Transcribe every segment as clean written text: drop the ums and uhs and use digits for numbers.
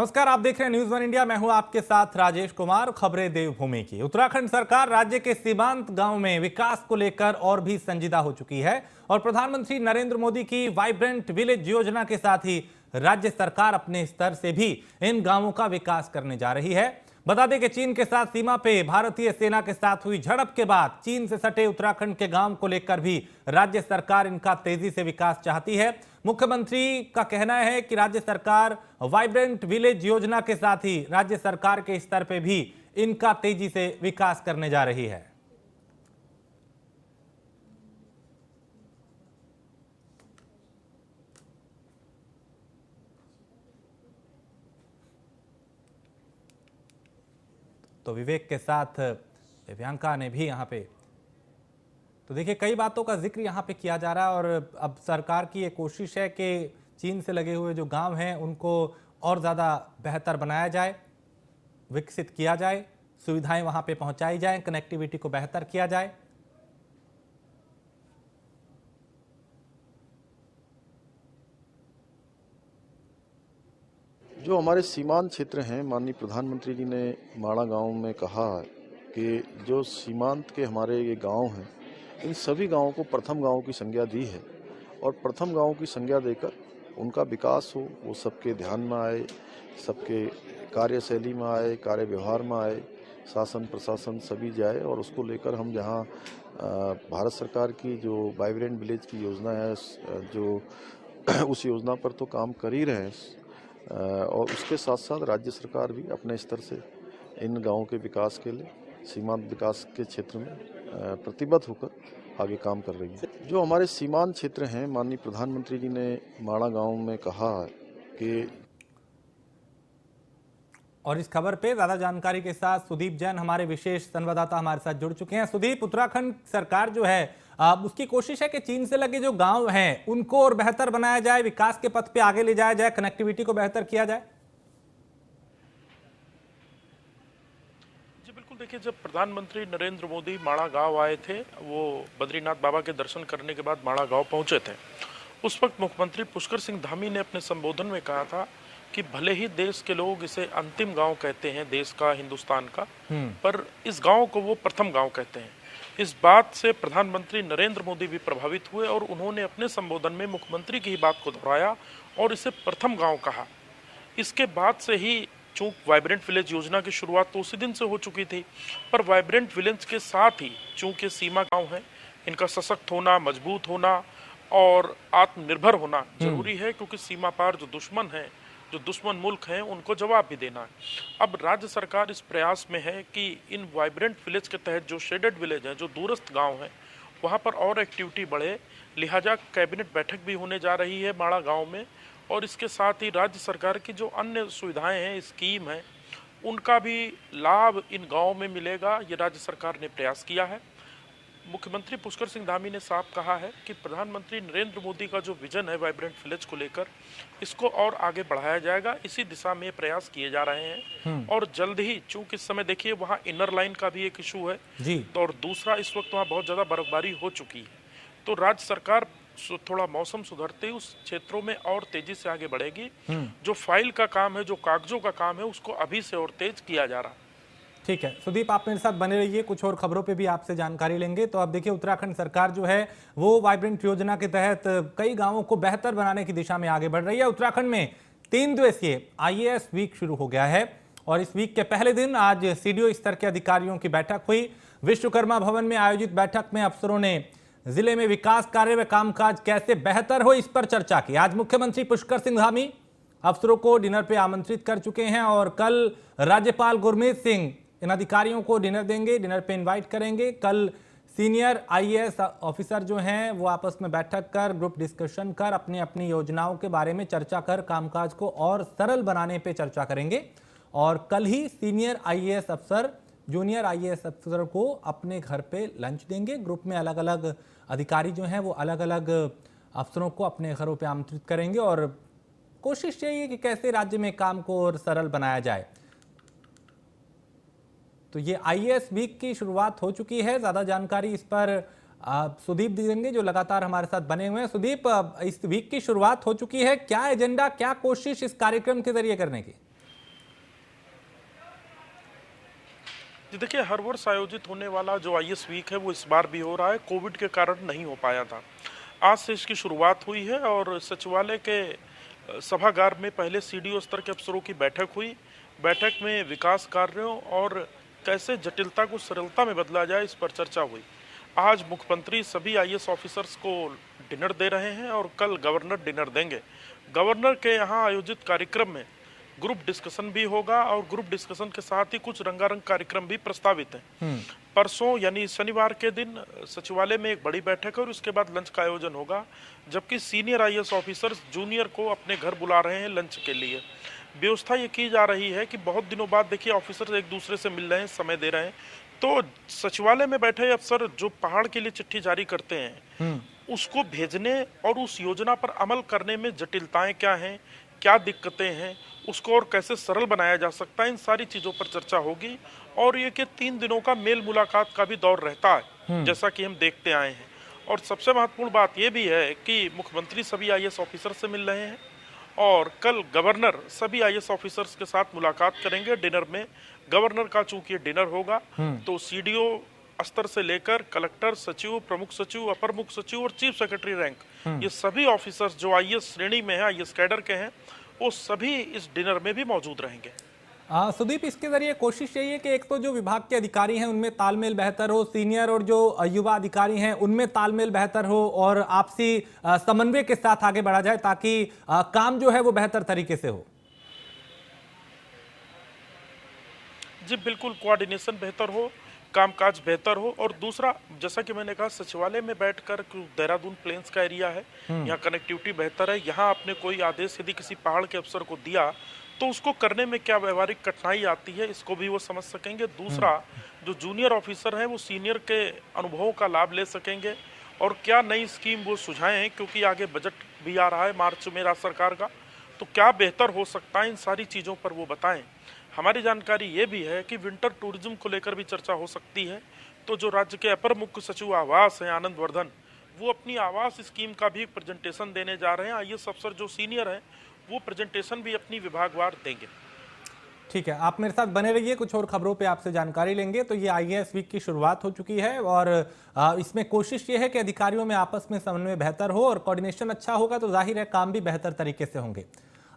नमस्कार, आप देख रहे हैं न्यूज वन इंडिया। मैं हूं आपके साथ राजेश कुमार। खबरें देवभूमि की। उत्तराखंड सरकार राज्य के सीमांत गांव में विकास को लेकर और भी संजीदा हो चुकी है और प्रधानमंत्री नरेंद्र मोदी की वाइब्रेंट विलेज योजना के साथ ही राज्य सरकार अपने स्तर से भी इन गांवों का विकास करने जा रही है। बता दें कि चीन के साथ सीमा पे भारतीय सेना के साथ हुई झड़प के बाद चीन से सटे उत्तराखंड के गांव को लेकर भी राज्य सरकार इनका तेजी से विकास चाहती है। मुख्यमंत्री का कहना है कि राज्य सरकार वाइब्रेंट विलेज योजना के साथ ही राज्य सरकार के स्तर पे भी इनका तेजी से विकास करने जा रही है। तो विवेक के साथ दिव्यांका ने भी यहाँ पे तो देखिए कई बातों का जिक्र यहाँ पे किया जा रहा है और अब सरकार की ये कोशिश है कि चीन से लगे हुए जो गांव हैं उनको और ज़्यादा बेहतर बनाया जाए, विकसित किया जाए, सुविधाएं वहाँ पे पहुँचाई जाएं, कनेक्टिविटी को बेहतर किया जाए। जो हमारे सीमांत क्षेत्र हैं, माननीय प्रधानमंत्री जी ने माड़ा गांव में कहा कि जो सीमांत के हमारे ये गांव हैं, इन सभी गांवों को प्रथम गांव की संज्ञा दी है और प्रथम गांव की संज्ञा देकर उनका विकास हो, वो सबके ध्यान में आए, सबके कार्यशैली में आए, कार्य व्यवहार में आए, शासन प्रशासन सभी जाए और उसको लेकर हम जहां भारत सरकार की जो वाइब्रेंट विलेज की योजना है, जो उस योजना पर तो काम कर ही रहे हैं और उसके साथ साथ राज्य सरकार भी अपने स्तर से इन गांवों के विकास के लिए सीमांत विकास के क्षेत्र में प्रतिबद्ध होकर आगे काम कर रही है। जो हमारे सीमांत क्षेत्र हैं, माननीय प्रधानमंत्री जी ने माड़ा गांव में कहा कि और इस खबर पे ज्यादा जानकारी के साथ सुदीप जैन हमारे विशेष संवाददाता हमारे साथ जुड़ चुके हैं। सुदीप, उत्तराखंड सरकार जो है उसकी कोशिश है कि चीन से लगे जो गांव हैं उनको और बेहतर बनाया जाए, विकास के पथ पे आगे ले जाया जाए, कनेक्टिविटी को बेहतर किया जाए। जी बिल्कुल, देखिए जब प्रधानमंत्री नरेंद्र मोदी माड़ा गांव आए थे, वो बद्रीनाथ बाबा के दर्शन करने के बाद माड़ा गांव पहुंचे थे, उस वक्त मुख्यमंत्री पुष्कर सिंह धामी ने अपने संबोधन में कहा था कि भले ही देश के लोग इसे अंतिम गांव कहते हैं, देश का, हिंदुस्तान का, पर इस गांव को वो प्रथम गांव कहते हैं। इस बात से प्रधानमंत्री नरेंद्र मोदी भी प्रभावित हुए और उन्होंने अपने संबोधन में मुख्यमंत्री की ही बात को दोहराया और इसे प्रथम गांव कहा। इसके बाद से ही चूंकि वाइब्रेंट विलेज योजना की शुरुआत तो उसी दिन से हो चुकी थी, पर वाइब्रेंट विलेज के साथ ही चूंकि सीमा गांव है, इनका सशक्त होना, मजबूत होना और आत्मनिर्भर होना जरूरी है, क्योंकि सीमा पार जो दुश्मन है, जो दुश्मन मुल्क हैं, उनको जवाब भी देना है। अब राज्य सरकार इस प्रयास में है कि इन वाइब्रेंट विलेज के तहत जो शेडेड विलेज हैं, जो दूरस्थ गांव हैं, वहां पर और एक्टिविटी बढ़े। लिहाजा कैबिनेट बैठक भी होने जा रही है माड़ा गांव में और इसके साथ ही राज्य सरकार की जो अन्य सुविधाएं हैं, स्कीम है, उनका भी लाभ इन गाँव में मिलेगा। ये राज्य सरकार ने प्रयास किया है। मुख्यमंत्री पुष्कर सिंह धामी ने साफ कहा है कि प्रधानमंत्री नरेंद्र मोदी का जो विजन है वाइब्रेंट विलेज को लेकर, इसको और आगे बढ़ाया जाएगा। इसी दिशा में प्रयास किए जा रहे हैं और जल्द ही, चूंकि इस समय देखिए वहाँ इनर लाइन का भी एक इशू है जी, तो और दूसरा इस वक्त वहाँ बहुत ज्यादा बर्फबारी हो चुकी है, तो राज्य सरकार थोड़ा मौसम सुधरते ही उस क्षेत्रों में और तेजी से आगे बढ़ेगी। जो फाइल का काम है, जो कागजों का काम है, उसको अभी से और तेज किया जा रहा है। ठीक है सुदीप, आप मेरे साथ बने रहिए, कुछ और खबरों पे भी आपसे जानकारी लेंगे। तो अब देखिए उत्तराखंड सरकार जो है वो वाइब्रेंट योजना के तहत कई गांवों को बेहतर बनाने की दिशा में आगे बढ़ रही है। उत्तराखंड में 3 दिवसीय IAS वीक शुरू हो गया है और इस वीक के पहले दिन आज CDO स्तर के अधिकारियों की बैठक हुई। विश्वकर्मा भवन में आयोजित बैठक में अफसरों ने जिले में विकास कार्य व कामकाज कैसे बेहतर हो, इस पर चर्चा की। आज मुख्यमंत्री पुष्कर सिंह धामी अफसरों को डिनर पे आमंत्रित कर चुके हैं और कल राज्यपाल गुरमीत सिंह इन अधिकारियों को डिनर देंगे, डिनर पे इनवाइट करेंगे। कल सीनियर IAS ऑफिसर जो हैं वो आपस में बैठक कर, ग्रुप डिस्कशन कर, अपनी अपनी योजनाओं के बारे में चर्चा कर कामकाज को और सरल बनाने पे चर्चा करेंगे और कल ही सीनियर IAS अफसर जूनियर IAS अफसर को अपने घर पे लंच देंगे। ग्रुप में अलग अलग अधिकारी जो हैं वो अलग अलग अफसरों को अपने घरों पे आमंत्रित करेंगे और कोशिश यही है कि कैसे राज्य में काम को और सरल बनाया जाए। तो ये IAS वीक की शुरुआत हो चुकी है। ज्यादा जानकारी इस पर सुदीप देंगे जो लगातार हमारे साथ बने हुए हैं। सुदीप, इस वीक की शुरुआत हो चुकी है, क्या एजेंडा, क्या कोशिश इस कार्यक्रम के जरिए करने की? जी देखिए, हर वर्ष आयोजित होने वाला जो आईएएस वीक है वो इस बार भी हो रहा है। कोविड के कारण नहीं हो पाया था। आज से इसकी शुरुआत हुई है और सचिवालय के सभागार में पहले सीडीओ स्तर के अफसरों की बैठक हुई। बैठक में विकास कार्यों और कैसे जटिलता को सरलता में बदला जाए, इस पर चर्चा हुई। आज मुख्यमंत्री सभी आईएएस ऑफिसर्स को डिनर दे रहे हैं और कल गवर्नर डिनर देंगे। गवर्नर के यहाँ आयोजित कार्यक्रम में ग्रुप डिस्कशन भी होगा और ग्रुप डिस्कशन के साथ ही कुछ रंगारंग कार्यक्रम भी प्रस्तावित हैं। परसों यानी शनिवार के दिन सचिवालय में एक बड़ी बैठक है और उसके बाद लंच का आयोजन होगा, जबकि सीनियर आईएएस ऑफिसर्स जूनियर को अपने घर बुला रहे हैं लंच के लिए। व्यवस्था ये की जा रही है कि बहुत दिनों बाद देखिए ऑफिसर्स एक दूसरे से मिल रहे हैं, समय दे रहे हैं, तो सचिवालय में बैठे अफसर जो पहाड़ के लिए चिट्ठी जारी करते हैं उसको भेजने और उस योजना पर अमल करने में जटिलताएं क्या हैं, क्या दिक्कतें हैं, उसको और कैसे सरल बनाया जा सकता है, इन सारी चीजों पर चर्चा होगी। और ये कि 3 दिनों का मेल मुलाकात का भी दौर रहता है, जैसा कि हम देखते आए हैं। और सबसे महत्वपूर्ण बात यह भी है कि मुख्यमंत्री सभी आईएएस ऑफिसर से मिल रहे हैं और कल गवर्नर सभी आईएएस ऑफिसर्स के साथ मुलाकात करेंगे डिनर में। गवर्नर का चूंकि डिनर होगा तो सीडीओ स्तर से लेकर कलेक्टर, सचिव, प्रमुख सचिव, अपर मुख्य सचिव और चीफ सेक्रेटरी रैंक, ये सभी ऑफिसर्स जो आईएएस श्रेणी में हैं, आईएएस कैडर के हैं, वो सभी इस डिनर में भी मौजूद रहेंगे। सुदीप, इसके जरिए कोशिश यही है कि एक तो जो विभाग के अधिकारी हैं उनमें तालमेल बेहतर हो, सीनियर और जो युवा अधिकारी हैं उनमें तालमेल बेहतर हो और आपसी समन्वय के साथ आगे बढ़ा जाए ताकि काम जो है वो बेहतर तरीके से हो। जी बिल्कुल, कोऑर्डिनेशन बेहतर हो, कामकाज बेहतर हो। और दूसरा, जैसा कि मैंने कहा, सचिवालय में बैठकर देहरादून प्लेन्स का एरिया है, यहाँ कनेक्टिविटी बेहतर है। यहाँ आपने कोई आदेश यदि किसी पहाड़ के अफसर को दिया तो उसको करने में क्या व्यवहारिक कठिनाई आती है, इसको भी वो समझ सकेंगे। दूसरा, जो जूनियर ऑफिसर हैं वो सीनियर के अनुभवों का लाभ ले सकेंगे और क्या नई स्कीम वो सुझाएं, क्योंकि आगे बजट भी आ रहा है मार्च में राज्य सरकार का, तो क्या बेहतर हो सकता है, इन सारी चीज़ों पर वो बताएं। हमारी जानकारी ये भी है कि विंटर टूरिज्म को लेकर भी चर्चा हो सकती है, तो जो राज्य के अपर मुख्य सचिव आवास हैं आनंद वर्धन, वो अपनी आवास स्कीम का भी प्रेजेंटेशन देने जा रहे हैं। आईएएस अफसर जो सीनियर हैं वो प्रेजेंटेशन भी अपनी विभागवार देंगे। ठीक है, आप मेरे साथ बने रहिए, कुछ और खबरों पे आपसे जानकारी लेंगे। तो ये आईएएस वीक की शुरुआत हो चुकी है और इसमें कोशिश ये है कि अधिकारियों में आपस में समन्वय बेहतर हो और कोऑर्डिनेशन अच्छा होगा तो जाहिर है काम भी बेहतर तरीके से होंगे।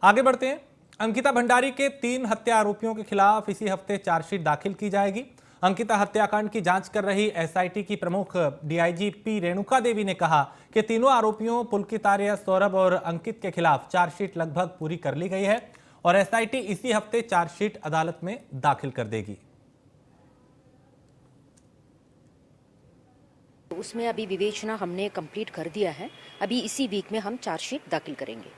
आगे बढ़ते हैं। अंकिता भंडारी के 3 हत्या आरोपियों के खिलाफ इसी हफ्ते चार्जशीट दाखिल की जाएगी। अंकिता हत्याकांड की जांच कर रही एसआईटी की प्रमुख डीआईजी पी रेणुका देवी ने कहा कि तीनों आरोपियों पुलकित आर्य, सौरभ और अंकित के खिलाफ चार्जशीट लगभग पूरी कर ली गई है और एसआईटी इसी हफ्ते चार्जशीट अदालत में दाखिल कर देगी। उसमें अभी विवेचना हमने कंप्लीट कर दिया है। अभी इसी वीक में हम चार्जशीट दाखिल करेंगे।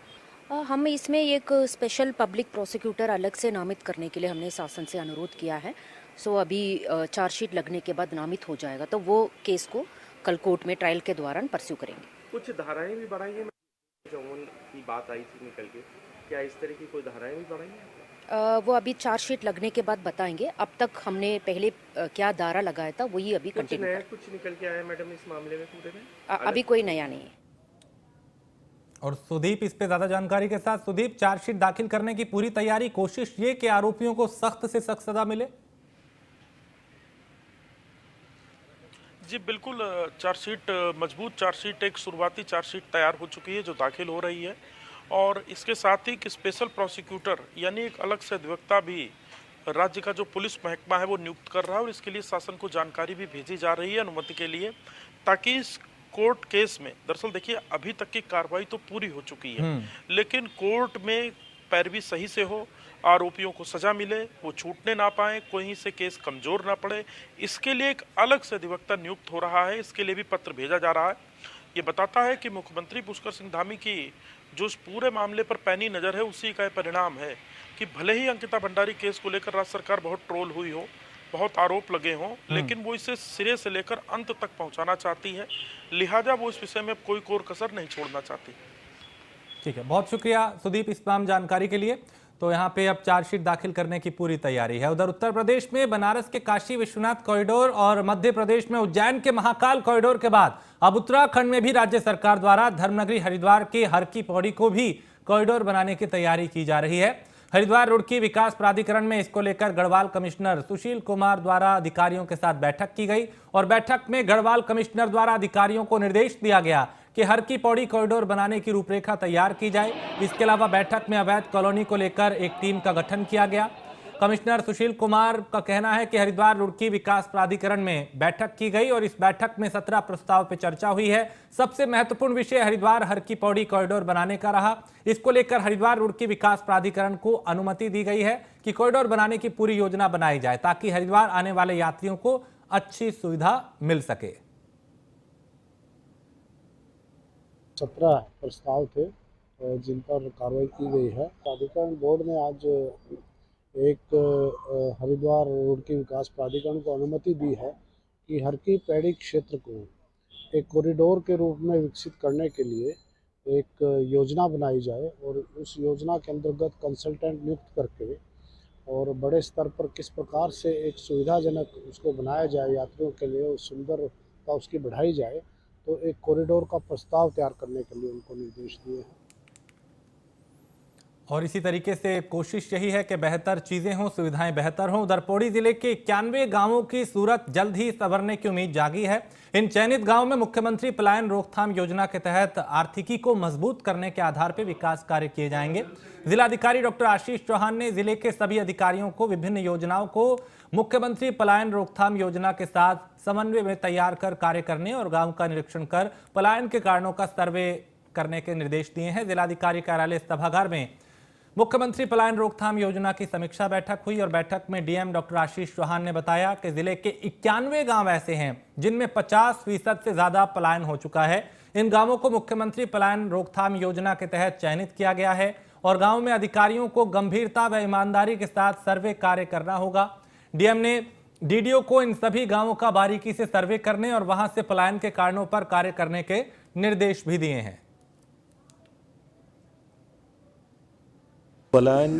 हम इसमें एक स्पेशल पब्लिक प्रोसिक्यूटर अलग से नामित करने के लिए हमने शासन से अनुरोध किया है। अभी चार्जशीट लगने के बाद नामित हो जाएगा तो वो केस को कल कोर्ट में ट्रायल के दौरान परस्यू करेंगे। कुछ धाराएं भी बढ़ाई हैं, 54 की बात आई थी निकल के, क्या इस तरह की कोई धाराएं भी बढ़ाई हैं? वो अभी चार्जशीट लगने के बाद बताएंगे। अब तक हमने पहले क्या धारा लगाया था वही अभी कंटिन्यू। कुछ निकल के आया मैडम इस मामले में पूरे में? अभी कोई नया नहीं है। और सुदीप इस पे ज्यादा जानकारी के साथ। सुदीप, चार्जशीट दाखिल करने की पूरी तैयारी, कोशिश ये कि आरोपियों को सख्त से सख्त सजा मिले। जी बिल्कुल, चार्जशीट मजबूत चार्जशीट, एक शुरुआती चार्जशीट तैयार हो चुकी है जो दाखिल हो रही है और इसके साथ ही एक स्पेशल प्रोसिक्यूटर यानी एक अलग से अधिवक्ता भी राज्य का जो पुलिस महकमा है वो नियुक्त कर रहा है और इसके लिए शासन को जानकारी भी भेजी जा रही है अनुमति के लिए, ताकि इस कोर्ट केस में, दरअसल देखिए अभी तक की कार्रवाई तो पूरी हो चुकी है लेकिन कोर्ट में पैरवी सही से हो, आरोपियों को सजा मिले, वो छूटने ना पाए, कोई से केस कमजोर ना पड़े, इसके लिए एक अलग से अधिवक्ता नियुक्त हो रहा है। इसके लिए भी पत्र भेजा जा रहा है। ये बताता है कि मुख्यमंत्री पुष्कर सिंह धामी की जो इस पूरे मामले पर पैनी नजर है उसी का परिणाम है कि भले ही अंकिता भंडारी केस को लेकर राज्य सरकार बहुत ट्रोल हुई हो, बहुत आरोप लगे हों, लेकिन वो इसे सिरे से लेकर अंत तक पहुंचाना चाहती है, लिहाजा वो इस विषय में कोई कोर कसर नहीं छोड़ना चाहती। ठीक है, बहुत शुक्रिया सुदीप इस तमाम जानकारी के लिए। तो यहाँ पे अब चार्जशीट दाखिल करने की पूरी तैयारी है। उधर उत्तर प्रदेश में बनारस के काशी विश्वनाथ कॉरिडोर और मध्य प्रदेश में उज्जैन के महाकाल कॉरिडोर के बाद अब उत्तराखंड में भी राज्य सरकार द्वारा धर्मनगरी हरिद्वार के हर की पौड़ी को भी कॉरिडोर बनाने की तैयारी की जा रही है। हरिद्वार रुड़की विकास प्राधिकरण में इसको लेकर गढ़वाल कमिश्नर सुशील कुमार द्वारा अधिकारियों के साथ बैठक की गई और बैठक में गढ़वाल कमिश्नर द्वारा अधिकारियों को निर्देश दिया गया कि हर की पौड़ी कॉरिडोर बनाने की रूपरेखा तैयार की जाए। इसके अलावा बैठक में अवैध कॉलोनी को लेकर एक टीम का गठन किया गया। कमिश्नर सुशील कुमार का कहना है कि हरिद्वार रुड़की विकास प्राधिकरण में बैठक की गई और इस बैठक में 17 प्रस्ताव पर चर्चा हुई है। सबसे महत्वपूर्ण विषय हरिद्वार हर की पौड़ी कॉरिडोर बनाने का रहा। इसको लेकर हरिद्वार रुड़की विकास प्राधिकरण को अनुमति दी गई है कि कॉरिडोर बनाने की पूरी योजना बनाई जाए ताकि हरिद्वार आने वाले यात्रियों को अच्छी सुविधा मिल सके। 17 प्रस्ताव थे जिन पर कार्रवाई की गई है। प्राधिकरण बोर्ड ने आज एक हरिद्वार रुड़की विकास प्राधिकरण को अनुमति दी है कि हर की पैड़ी क्षेत्र को एक कॉरिडोर के रूप में विकसित करने के लिए एक योजना बनाई जाए और उस योजना के अंतर्गत कंसल्टेंट नियुक्त करके और बड़े स्तर पर किस प्रकार से एक सुविधाजनक उसको बनाया जाए, यात्रियों के लिए उस सुंदरता उसकी बढ़ाई जाए, तो एक कॉरिडोर का प्रस्ताव तैयार करने के लिए उनको निर्देश दिए हैं। और इसी तरीके से कोशिश यही है कि बेहतर चीजें हों, सुविधाएं बेहतर हों। उधर पौड़ी जिले के 91 गांवों की सूरत जल्द ही संवरने की उम्मीद जागी है। इन चयनित गांवों में मुख्यमंत्री पलायन रोकथाम योजना के तहत आर्थिकी को मजबूत करने के आधार पर विकास कार्य किए जाएंगे। जिलाधिकारी डॉक्टर आशीष चौहान ने जिले के सभी अधिकारियों को विभिन्न योजनाओं को मुख्यमंत्री पलायन रोकथाम योजना के साथ समन्वय में तैयार कर कार्य करने और गांव का निरीक्षण कर पलायन के कारणों का सर्वे करने के निर्देश दिए हैं। जिलाधिकारी कार्यालय सभागार में मुख्यमंत्री पलायन रोकथाम योजना की समीक्षा बैठक हुई और बैठक में डीएम डॉक्टर आशीष चौहान ने बताया कि जिले के 91 गांव ऐसे हैं जिनमें 50% से ज्यादा पलायन हो चुका है। इन गांवों को मुख्यमंत्री पलायन रोकथाम योजना के तहत चयनित किया गया है और गांव में अधिकारियों को गंभीरता व ईमानदारी के साथ सर्वे कार्य करना होगा। डीएम ने डीडीओ को इन सभी गांवों का बारीकी से सर्वे करने और वहां से पलायन के कारणों पर कार्य करने के निर्देश भी दिए हैं। पलायन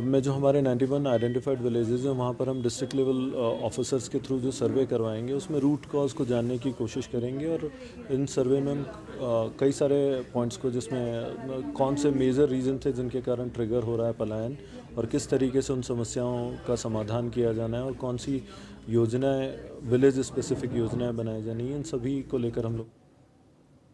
में जो हमारे 91 आइडेंटिफाइड विलेजेस हैं वहाँ पर हम डिस्ट्रिक्ट लेवल ऑफिसर्स के थ्रू जो सर्वे करवाएंगे उसमें रूट कॉज को जानने की कोशिश करेंगे और इन सर्वे में हम कई सारे पॉइंट्स को जिसमें कौन से मेजर रीज़न थे जिनके कारण ट्रिगर हो रहा है पलायन और किस तरीके से उन समस्याओं का समाधान किया जाना है और कौन सी योजनाएँ विलेज स्पेसिफिक योजनाएँ बनाई जानी हैं, इन सभी को लेकर हम लोग।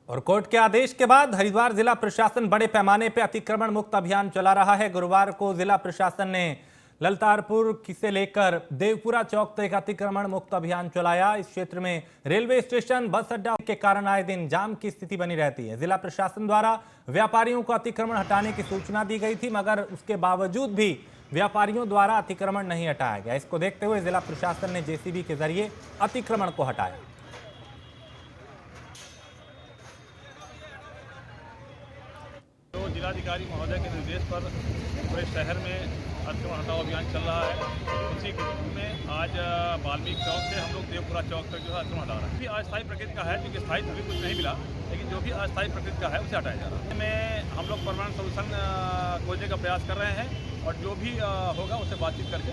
और कोर्ट के आदेश के बाद हरिद्वार जिला प्रशासन बड़े पैमाने पर अतिक्रमण मुक्त अभियान चला रहा है। गुरुवार को जिला प्रशासन ने ललतारपुर से लेकर देवपुरा चौक तक अतिक्रमण मुक्त अभियान चलाया। इस क्षेत्र में रेलवे स्टेशन, बस अड्डा के कारण आए दिन जाम की स्थिति बनी रहती है। जिला प्रशासन द्वारा व्यापारियों को अतिक्रमण हटाने की सूचना दी गई थी, मगर उसके बावजूद भी व्यापारियों द्वारा अतिक्रमण नहीं हटाया गया। इसको देखते हुए जिला प्रशासन ने जेसीबी के जरिए अतिक्रमण को हटाया। जिलाधिकारी महोदय के निर्देश पर पूरे शहर में अतिक्रमण हटाओ अभियान चल रहा है। उसी में आज वाल्मीकि चौक से हम लोग देवपुरा चौक तक जो है अतिक्रमण हटा रहे हैं। भी अस्थायी प्रकृति का है क्योंकि स्थायी अभी कुछ नहीं मिला, लेकिन जो भी अस्थायी प्रकृति का है उसे हटाया जा रहा है। में हम लोग परमानेंट सोल्यूशन खोजने का प्रयास कर रहे हैं और जो भी होगा उससे बातचीत करके।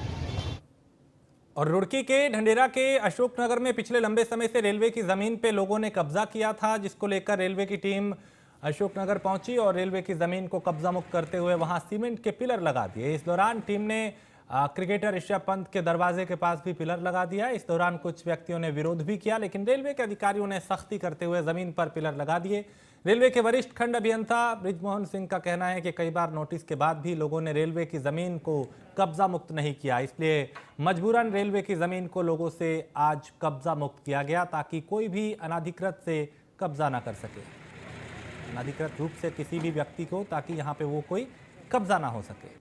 और रुड़की के ढंडेरा के अशोकनगर में पिछले लंबे समय से रेलवे की जमीन पे लोगों ने कब्जा किया था, जिसको लेकर रेलवे की टीम अशोकनगर पहुंची और रेलवे की जमीन को कब्जा मुक्त करते हुए वहां सीमेंट के पिलर लगा दिए। इस दौरान टीम ने क्रिकेटर ऋषभ पंत के दरवाजे के पास भी पिलर लगा दिया। इस दौरान कुछ व्यक्तियों ने विरोध भी किया, लेकिन रेलवे के अधिकारियों ने सख्ती करते हुए जमीन पर पिलर लगा दिए। रेलवे के वरिष्ठ खंड अभियंता ब्रिजमोहन सिंह का कहना है कि कई बार नोटिस के बाद भी लोगों ने रेलवे की जमीन को कब्जा मुक्त नहीं किया, इसलिए मजबूरन रेलवे की जमीन को लोगों से आज कब्जा मुक्त किया गया ताकि कोई भी अनाधिकृत से कब्जा ना कर सके, अनाधिकृत रूप से किसी भी व्यक्ति को, ताकि यहाँ पे वो कोई कब्जा ना हो सके।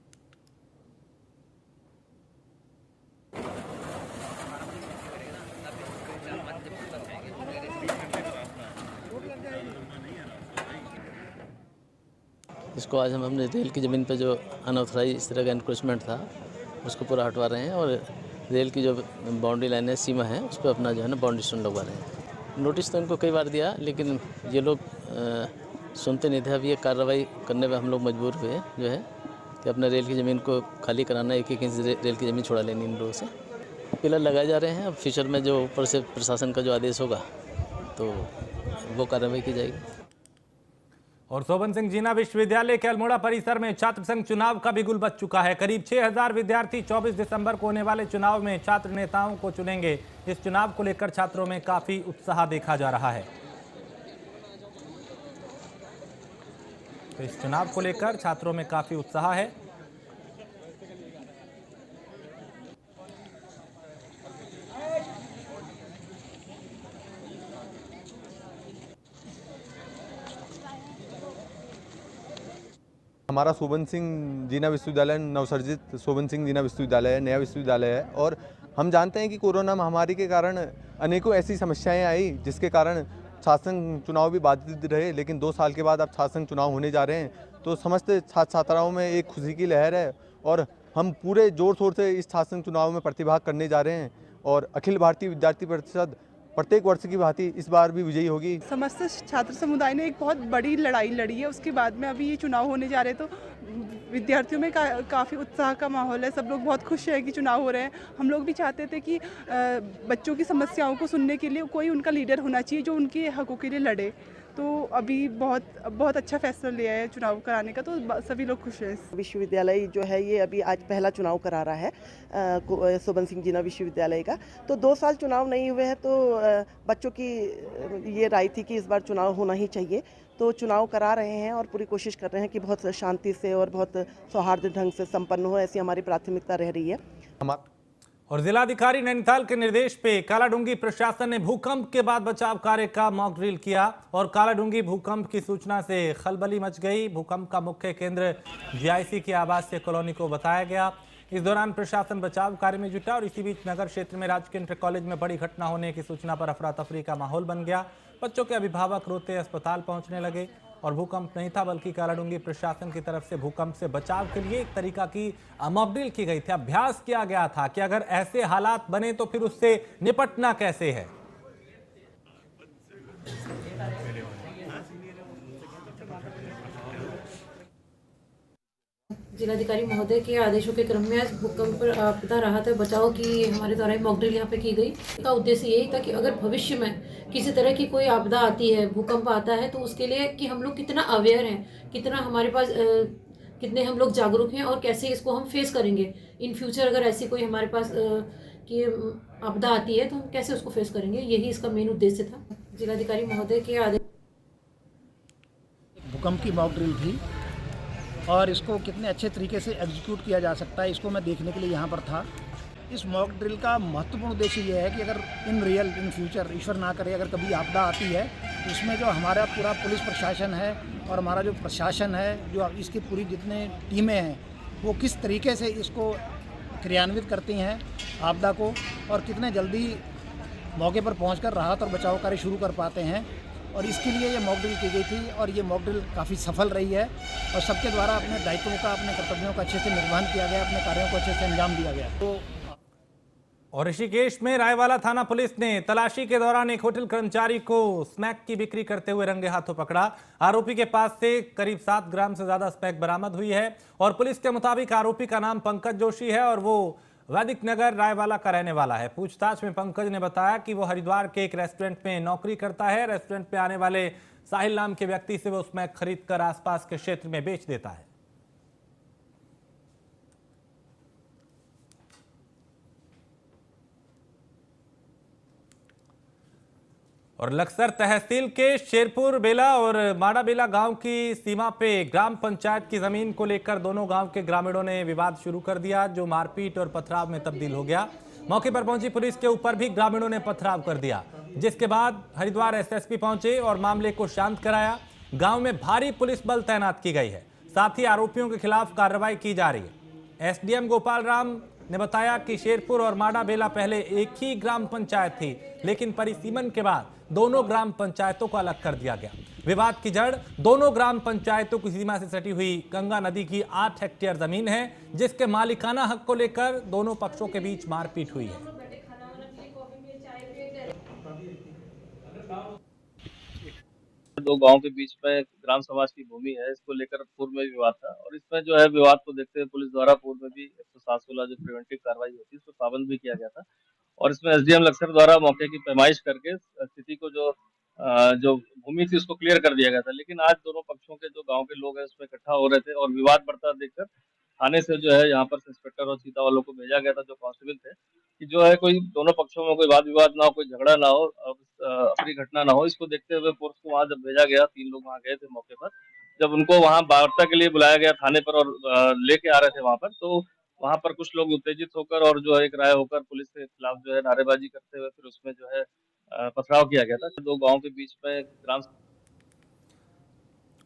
इसको आज हम अपने रेल की ज़मीन पे जो अनऑथराइज इस तरह का एनक्रोचमेंट था उसको पूरा हटवा रहे हैं और रेल की जो बाउंड्री लाइन है, सीमा है, उस पर अपना जो है ना बाउंड्री स्टोन लगवा रहे हैं। नोटिस तो इनको कई बार दिया, लेकिन ये लोग सुनते नहीं थे। अब ये कार्रवाई करने में हम लोग मजबूर हुए जो है कि अपने रेल की ज़मीन को खाली कराना, एक इंच रेल की ज़मीन छुड़ा लेनी इन लोगों से। पिलर लगाए जा रहे हैं। अब फ्यूचर में जो ऊपर से प्रशासन का जो आदेश होगा तो वो कार्रवाई की जाएगी। और शोभन सिंह जीना विश्वविद्यालय के अल्मोड़ा परिसर में छात्र संघ चुनाव का भी गुल बच चुका है। करीब 6000 विद्यार्थी 24 दिसंबर को होने वाले चुनाव में छात्र नेताओं को चुनेंगे। इस चुनाव को लेकर छात्रों में काफी उत्साह देखा जा रहा है। तो इस चुनाव को लेकर छात्रों में काफी उत्साह है। हमारा शोभन सिंह जीना विश्वविद्यालय नवसर्जित शोभन सिंह जीना विश्वविद्यालय है, नया विश्वविद्यालय है। और हम जानते हैं कि कोरोना महामारी के कारण अनेकों ऐसी समस्याएं आई जिसके कारण छात्र संघ चुनाव भी बाधित रहे, लेकिन 2 साल के बाद अब छात्र संघ चुनाव होने जा रहे हैं। तो समस्त छात्र छात्राओं में एक खुशी की लहर है और हम पूरे जोर शोर से इस छात्र संघ चुनाव में प्रतिभाग करने जा रहे हैं और अखिल भारतीय विद्यार्थी परिषद प्रत्येक वर्ष की भांति इस बार भी विजयी होगी। समस्त छात्र समुदाय ने एक बहुत बड़ी लड़ाई लड़ी है, उसके बाद में अभी ये चुनाव होने जा रहे हैं तो विद्यार्थियों में काफ़ी उत्साह का माहौल है। सब लोग बहुत खुश हैं कि चुनाव हो रहे हैं। हम लोग भी चाहते थे कि बच्चों की समस्याओं को सुनने के लिए कोई उनका लीडर होना चाहिए जो उनके हकों के लिए लड़े। तो अभी बहुत अच्छा फैसला लिया है चुनाव कराने का, तो सभी लोग खुश हैं। विश्वविद्यालय जो है ये अभी आज पहला चुनाव करा रहा है शोभन सिंह जीना विश्वविद्यालय का। तो 2 साल चुनाव नहीं हुए हैं तो बच्चों की ये राय थी कि इस बार चुनाव होना ही चाहिए, तो चुनाव करा रहे हैं और पूरी कोशिश कर रहे हैं कि बहुत शांति से और बहुत सौहार्द ढंग से संपन्न हो, ऐसी हमारी प्राथमिकता रह रही है। और जिलाधिकारी नैनीताल के निर्देश पे कालाडूंगी प्रशासन ने भूकंप के बाद बचाव कार्य का मॉक ड्रिल किया और कालाडूंगी भूकंप की सूचना से खलबली मच गई। भूकंप का मुख्य केंद्र जीआईसी की आवासीय कॉलोनी को बताया गया। इस दौरान प्रशासन बचाव कार्य में जुटा और इसी बीच नगर क्षेत्र में राजकीय इंटर कॉलेज में बड़ी घटना होने की सूचना पर अफरा तफरी का माहौल बन गया। बच्चों के अभिभावक रोते अस्पताल पहुंचने लगे और भूकंप नहीं था बल्कि कालाडूंगी प्रशासन की तरफ से भूकंप से बचाव के लिए एक तरीका की मॉक ड्रिल की गई थी। अभ्यास किया गया था कि अगर ऐसे हालात बने तो फिर उससे निपटना कैसे है। जिलाधिकारी महोदय के आदेशों के क्रम में आज भूकंप आपदा राहत बचाव की हमारे द्वारा मॉक ड्रिल यहाँ पे की गई। इसका उद्देश्य यही था कि अगर भविष्य में किसी तरह की कोई आपदा आती है, भूकंप आता है, तो उसके लिए कि हम लोग कितना अवेयर हैं, कितना हमारे पास कितने हम लोग जागरूक हैं और कैसे इसको हम फेस करेंगे इन फ्यूचर। अगर ऐसी कोई हमारे पास कि आपदा आती है तो हम कैसे उसको फेस करेंगे, यही इसका मेन उद्देश्य था। जिलाधिकारी महोदय के आदेश भूकंप की मॉक ड्रिल थी और इसको कितने अच्छे तरीके से एग्जीक्यूट किया जा सकता है इसको मैं देखने के लिए यहाँ पर था। इस मॉक ड्रिल का महत्वपूर्ण उद्देश्य ये है कि अगर इन फ्यूचर ईश्वर ना करे अगर कभी आपदा आती है तो उसमें जो हमारा पूरा पुलिस प्रशासन है और हमारा जो प्रशासन है, जो इसकी पूरी जितने टीमें हैं, वो किस तरीके से इसको क्रियान्वित करती हैं आपदा को और कितने जल्दी मौके पर पहुंचकर राहत और बचाव कार्य शुरू कर पाते हैं। और इसके लिए ये मॉक ड्रिल की गई थी और ये मॉक ड्रिल काफ़ी सफल रही है और सबके द्वारा अपने दायित्वों का, अपने कर्तव्यों का अच्छे से निर्वहन किया गया, अपने कार्यों को अच्छे से अंजाम दिया गया। तो और ऋषिकेश में रायवाला थाना पुलिस ने तलाशी के दौरान एक होटल कर्मचारी को स्मैक की बिक्री करते हुए रंगे हाथों पकड़ा। आरोपी के पास से करीब 7 ग्राम से ज्यादा स्मैक बरामद हुई है और पुलिस के मुताबिक आरोपी का नाम पंकज जोशी है और वो वैदिक नगर रायवाला का रहने वाला है। पूछताछ में पंकज ने बताया कि वो हरिद्वार के एक रेस्टोरेंट में नौकरी करता है। रेस्टोरेंट में आने वाले साहिल नाम के व्यक्ति से वो स्मैक खरीद कर आसपास के क्षेत्र में बेच देता है। और लक्सर तहसील के शेरपुर बेला और माड़ा बेला गांव की सीमा पे ग्राम पंचायत की जमीन को लेकर दोनों गांव के ग्रामीणों ने विवाद शुरू कर दिया, जो मारपीट और पथराव में तब्दील हो गया। मौके पर पहुंची पुलिस के ऊपर भी ग्रामीणों ने पथराव कर दिया, जिसके बाद हरिद्वार एसएसपी पहुंचे और मामले को शांत कराया। गांव में भारी पुलिस बल तैनात की गई है, साथ ही आरोपियों के खिलाफ कार्रवाई की जा रही है। एसडीएम गोपाल राम ने बताया कि शेरपुर और माड़ा बेला पहले एक ही ग्राम पंचायत थी, लेकिन परिसीमन के बाद दोनों ग्राम पंचायतों को अलग कर दिया गया। विवाद की जड़ दोनों ग्राम पंचायतों की सीमा से सटी हुई गंगा नदी की 8 हेक्टेयर जमीन है, जिसके मालिकाना हक को लेकर दोनों पक्षों के बीच मारपीट हुई है। दो गांव के बीच में ग्राम समाज की भूमि है, इसको लेकर पूर्व में विवाद था और इसमें जो है विवाद को देखते हुए पुलिस द्वारा पूर्व में भी 107 जो प्रिवेंटिव कार्रवाई होती है उसको पाबंद भी किया गया था और इसमें एसडीएम लक्सर द्वारा मौके की पैमाइश करके स्थिति को जो उम्मीद थी उसको क्लियर कर दिया गया था, लेकिन आज दोनों पक्षों के जो गांव के लोग हैं उसमें इकट्ठा हो रहे थे और विवाद बढ़ता देखकर थाने से जो है यहाँ पर इंस्पेक्टर और सीता वालों को भेजा गया था, जो कांस्टेबल थे, कि जो है कोई दोनों पक्षों में कोई वाद विवाद ना हो, कोई झगड़ा ना हो, अपनी घटना ना हो। इसको देखते हुए फोर्स को वहां जब भेजा गया, 3 लोग वहां गए थे मौके पर, जब उनको वहां वार्ता के लिए बुलाया गया थाने पर और लेके आ रहे थे वहां पर, तो वहां पर कुछ लोग उत्तेजित होकर और जो है एक राय होकर पुलिस के खिलाफ जो है नारेबाजी करते हुए फिर उसमें जो है पथराव किया गया था। 2 गाँव के बीच में ग्राम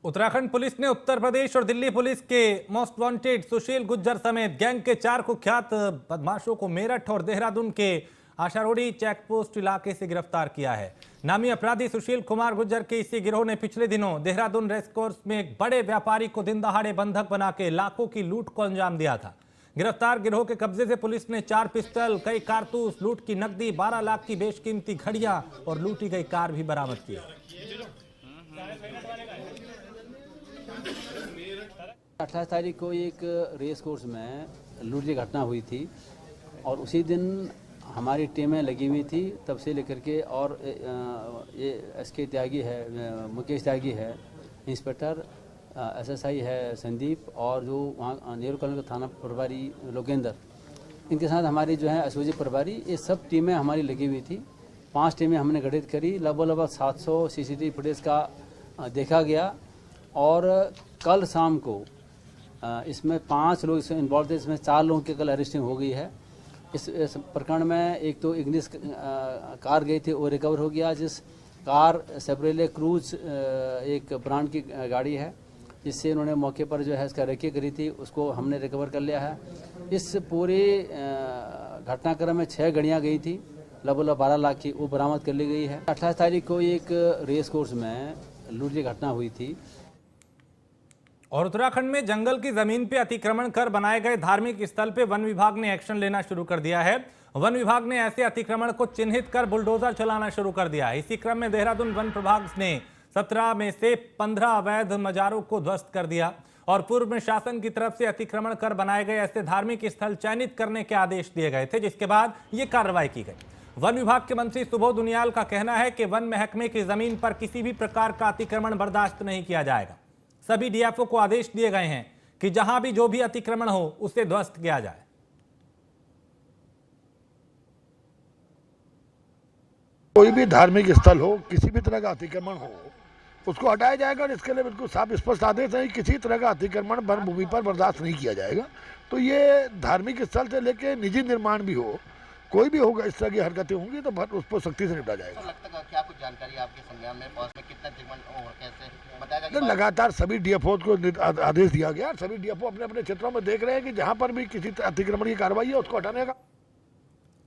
उत्तराखंड पुलिस ने उत्तर प्रदेश और दिल्ली पुलिस के मोस्ट वांटेड सुशील गुज्जर समेत गैंग के 4 कुख्यात बदमाशों को मेरठ और देहरादून के आशारोड़ी चेकपोस्ट इलाके से गिरफ्तार किया है। नामी अपराधी सुशील कुमार गुज्जर के इसी गिरोह ने पिछले दिनों देहरादून रेसकोर्स में एक बड़े व्यापारी को दिन दहाड़े बंधक बना के लाखों की लूट को अंजाम दिया था। गिरफ्तार गिरोह के कब्जे से पुलिस ने 4 पिस्टल, कई कारतूस, लूट की नकदी, 12 लाख की बेशकीमती घड़ियां और लूटी गई कार भी बरामद की है। 28 तारीख को एक रेस कोर्स में लूट की घटना हुई थी और उसी दिन हमारी टीमें लगी हुई थी तब से लेकर के। और ये SK त्यागी है, मुकेश त्यागी है, इंस्पेक्टर SSI है संदीप, और जो वहाँ नेहरू कॉलोनी का थाना प्रभारी लोकेंद्र, इनके साथ हमारी जो है एसओजी प्रभारी, ये सब टीमें हमारी लगी हुई थी। 5 टीमें हमने गठित करी। लगभग 700 CCTV फुटेज का देखा गया और कल शाम को इसमें 5 लोग इसमें इन्वॉल्व थे। इसमें 4 लोगों की कल अरेस्टिंग हो गई है। इस प्रकरण में एक तो इग्निस कार गई थी वो रिकवर हो गया, जिस कार सेब्रेले क्रूज एक ब्रांड की गाड़ी है, जिससे उन्होंने मौके पर जो है इसका रेकी करी थी, उसको हमने रिकवर कर लिया है। इस पूरे घटनाक्रम में 6 गाड़ियाँ गई थी, लगभग 12 लाख की, वो बरामद कर ली गई है। 28 तारीख को एक रेस कोर्स में लूट की घटना हुई थी। और उत्तराखंड में जंगल की जमीन पे अतिक्रमण कर बनाए गए धार्मिक स्थल पे वन विभाग ने एक्शन लेना शुरू कर दिया है। वन विभाग ने ऐसे अतिक्रमण को चिन्हित कर बुलडोजर चलाना शुरू कर दिया है। इसी क्रम में देहरादून वन प्रभाग ने 17 में से 15 अवैध मजारों को ध्वस्त कर दिया और पूर्व में शासन की तरफ से अतिक्रमण कर बनाए गए ऐसे धार्मिक स्थल चयनित करने के आदेश दिए गए थे, जिसके बाद ये कार्रवाई की गई। वन विभाग के मंत्री सुबोध उनियाल का कहना है कि वन महकमे की जमीन पर किसी भी प्रकार का अतिक्रमण बर्दाश्त नहीं किया जाएगा। सभी डीएफओ को आदेश दिए गए हैं कि जहां भी जो भी अतिक्रमण हो उसे ध्वस्त किया जाए। कोई भी धार्मिक स्थल हो, किसी भी तरह का अतिक्रमण हो, उसको हटाया जाएगा और इसके लिए बिल्कुल साफ स्पष्ट आदेश है कि किसी तरह का अतिक्रमण वन भूमि पर बर्दाश्त नहीं किया जाएगा। तो ये धार्मिक स्थल से लेके निजी निर्माण भी हो, कोई भी होगा, इस तरह की हरकतें होंगी तो उस पर सख्ती से निपटा जाएगा। क्या कुछ जानकारी आपके संज्ञान में, फौज में कितना अतिक्रमण और कैसे बताया? लगातार सभी डीएफओ को आदेश दिया गया। सभी डीएफओ अपने अपने क्षेत्रों में देख रहे हैं कि जहां पर भी किसी अतिक्रमण की कार्रवाई है उसको हटाने का।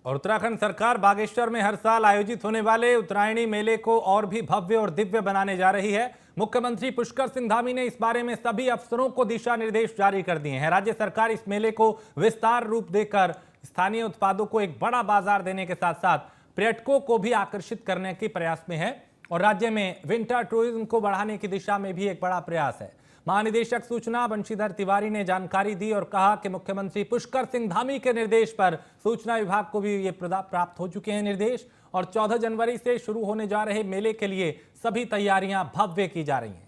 और उत्तराखंड सरकार बागेश्वर में हर साल आयोजित होने वाले उत्तरायणी मेले को और भी भव्य और दिव्य बनाने जा रही है। मुख्यमंत्री पुष्कर सिंह धामी ने इस बारे में सभी अफसरों को दिशा निर्देश जारी कर दिए हैं। राज्य सरकार इस मेले को विस्तार रूप देकर स्थानीय उत्पादों को एक बड़ा बाजार देने के साथ साथ पर्यटकों को भी आकर्षित करने के प्रयास में है और राज्य में विंटर टूरिज्म को बढ़ाने की दिशा में भी एक बड़ा प्रयास है। महानिदेशक सूचना बंशीधर तिवारी ने जानकारी दी और कहा कि मुख्यमंत्री पुष्कर सिंह धामी के निर्देश पर सूचना विभाग को भी ये प्राप्त हो चुके हैं निर्देश और 14 जनवरी से शुरू होने जा रहे मेले के लिए सभी तैयारियां भव्य की जा रही हैं।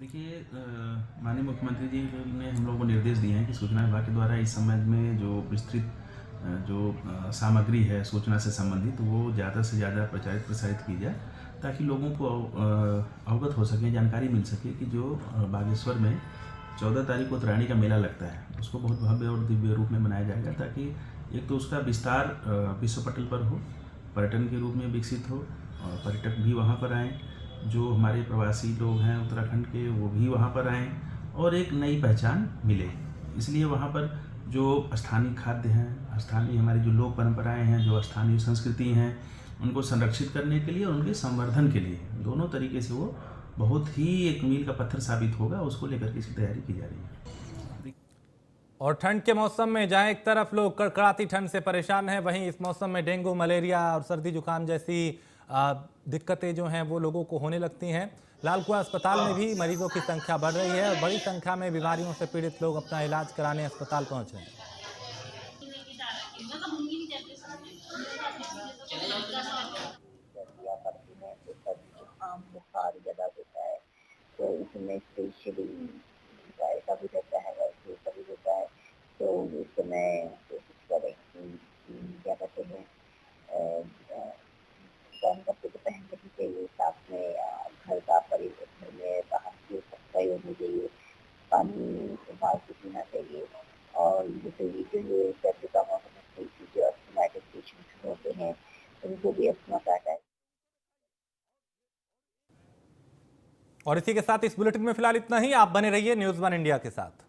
देखिए, माननीय मुख्यमंत्री जी ने हम लोगों को निर्देश दिए हैं कि सूचना विभाग के द्वारा इस संबंध में जो विस्तृत सामग्री है सूचना से संबंधित, वो ज़्यादा से ज़्यादा प्रचारित प्रसारित की जाए ताकि लोगों को अवगत हो सके, जानकारी मिल सके कि जो बागेश्वर में 14 तारीख को उत्तरायणी का मेला लगता है उसको बहुत भव्य और दिव्य रूप में मनाया जाएगा, ताकि एक तो उसका विस्तार विश्व पटल पर हो, पर्यटन के रूप में विकसित हो और पर्यटक भी वहाँ पर आएँ, जो हमारे प्रवासी लोग हैं उत्तराखंड के वो भी वहाँ पर आएँ और एक नई पहचान मिले। इसलिए वहाँ पर जो स्थानीय खाद्य हैं, स्थानीय हमारी जो लोक परंपराएं हैं, जो स्थानीय संस्कृति हैं, उनको संरक्षित करने के लिए और उनके संवर्धन के लिए दोनों तरीके से वो बहुत ही एक मील का पत्थर साबित होगा, उसको लेकर के इसकी तैयारी की जा रही है। और ठंड के मौसम में जहां एक तरफ लोग कड़कड़ाती ठंड से परेशान हैं, वहीं इस मौसम में डेंगू, मलेरिया और सर्दी जुकाम जैसी दिक्कतें जो हैं वो लोगों को होने लगती हैं। लालकुआं अस्पताल में भी मरीजों की संख्या बढ़ रही है और बड़ी संख्या में बीमारियों से पीड़ित लोग अपना इलाज कराने अस्पताल पहुंच रहे हैं। में स्पेशली का भी रहता है, वैसे का भी रहता है, तो उस समय कोशिश करें कि क्या कहते हैं गर्म कपड़े तो पहनने भी चाहिए, साथ में घर का परिवेश में बाहर की सफाई होनी चाहिए, पानी उबाल के पीना चाहिए। और जैसे ये सर्दी का मौसम है, जो अस्थमाटिक पेशेंट्स होते हैं उनको भी अस्थमा का अटैक। और इसी के साथ इस बुलेटिन में फिलहाल इतना ही। आप बने रहिए न्यूज़ वन इंडिया के साथ।